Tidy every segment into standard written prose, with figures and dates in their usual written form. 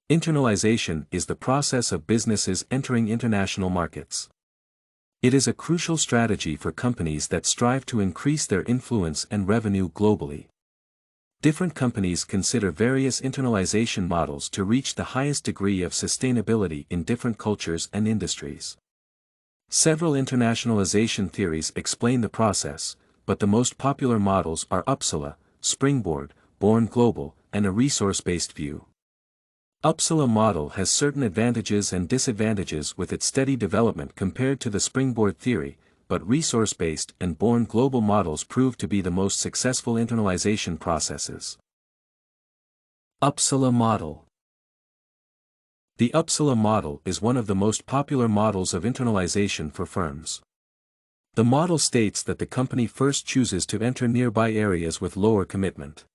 Internationalization is the process of businesses entering international markets. It is a crucial strategy for companies that strive to increase their influence and revenue globally. Different companies consider various internationalization models to reach the highest degree of sustainability in different cultures and industries. Several internationalization theories explain the process, but the most popular models are Uppsala, Springboard, Born Global, and a resource-based view. Uppsala model has certain advantages and disadvantages with its steady development compared to the Springboard theory, but resource-based and Born Global models prove to be the most successful internalization processes. Uppsala model. The Uppsala model is one of the most popular models of internalization for firms. The model states that the company first chooses to enter nearby areas with lower commitment.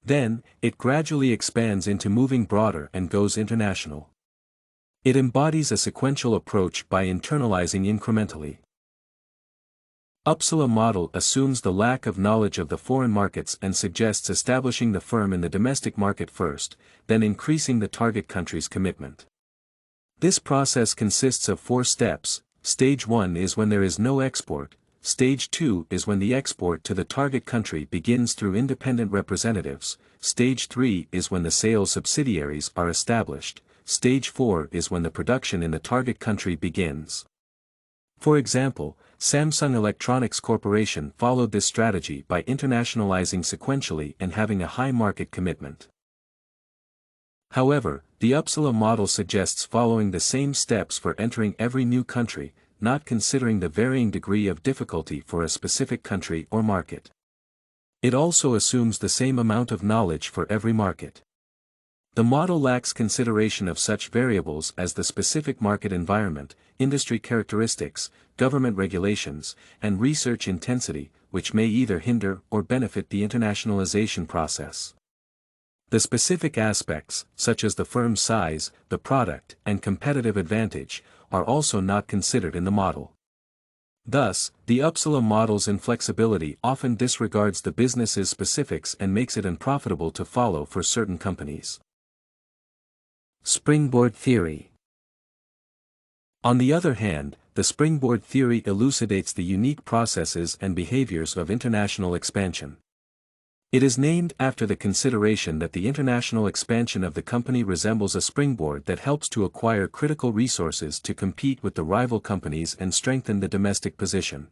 Then, it gradually expands into moving broader and goes international. It embodies a sequential approach by internalizing incrementally. Uppsala model assumes the lack of knowledge of the foreign markets and suggests establishing the firm in the domestic market first, then increasing the target country's commitment. This process consists of 4 steps. Stage 1 is when there is no export. Stage 2 is when the export to the target country begins through independent representatives. Stage 3 is when the sales subsidiaries are established. Stage 4 is when the production in the target country begins. For example, Samsung Electronics Corporation followed this strategy by internationalizing sequentially and having a high market commitment. However, the Uppsala model suggests following the same steps for entering every new country, not considering the varying degree of difficulty for a specific country or market. It also assumes the same amount of knowledge for every market. The model lacks consideration of such variables as the specific market environment, industry characteristics, government regulations, and research intensity, which may either hinder or benefit the internationalization process. The specific aspects, such as the firm's size, the product, and competitive advantage, are also not considered in the model. Thus, the Uppsala model's inflexibility often disregards the business's specifics and makes it unprofitable to follow for certain companies. Springboard theory. On the other hand, the Springboard theory elucidates the unique processes and behaviors of international expansion. It is named after the consideration that the international expansion of the company resembles a springboard that helps to acquire critical resources to compete with the rival companies and strengthen the domestic position.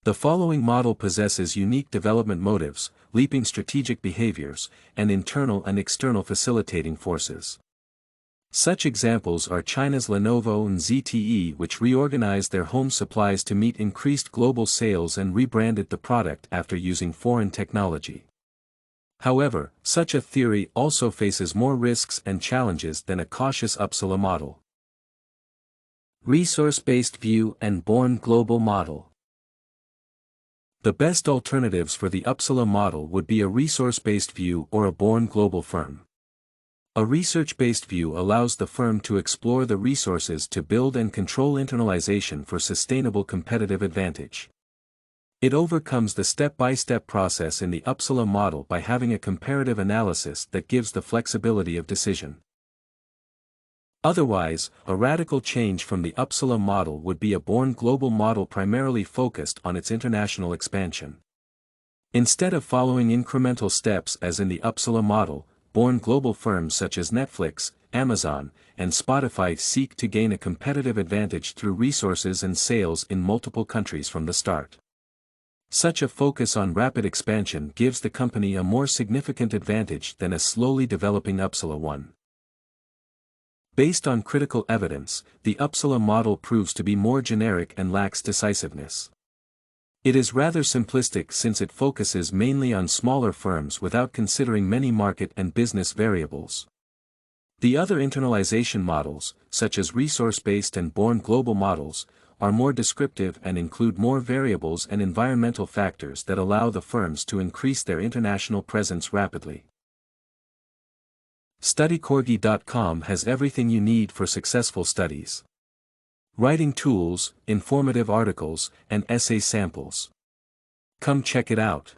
The following model possesses unique development motives, leaping strategic behaviors, and internal and external facilitating forces. Such examples are China's Lenovo and ZTE, which reorganized their home supplies to meet increased global sales and rebranded the product after using foreign technology. However, such a theory also faces more risks and challenges than a cautious Uppsala model. Resource-based view and Born Global model. The best alternatives for the Uppsala model would be a resource-based view or a Born Global firm. A research-based view allows the firm to explore the resources to build and control internalization for sustainable competitive advantage. It overcomes the step-by-step process in the Uppsala model by having a comparative analysis that gives the flexibility of decision. Otherwise, a radical change from the Uppsala model would be a Born Global model primarily focused on its international expansion. Instead of following incremental steps as in the Uppsala model, Born Global firms such as Netflix, Amazon, and Spotify seek to gain a competitive advantage through resources and sales in multiple countries from the start. Such a focus on rapid expansion gives the company a more significant advantage than a slowly developing Uppsala one. Based on critical evidence, the Uppsala model proves to be more generic and lacks decisiveness. It is rather simplistic since it focuses mainly on smaller firms without considering many market and business variables. The other internalization models, such as resource-based and Born Global models, are more descriptive and include more variables and environmental factors that allow the firms to increase their international presence rapidly. StudyCorgi.com has everything you need for successful studies. Writing tools, informative articles, and essay samples. Come check it out.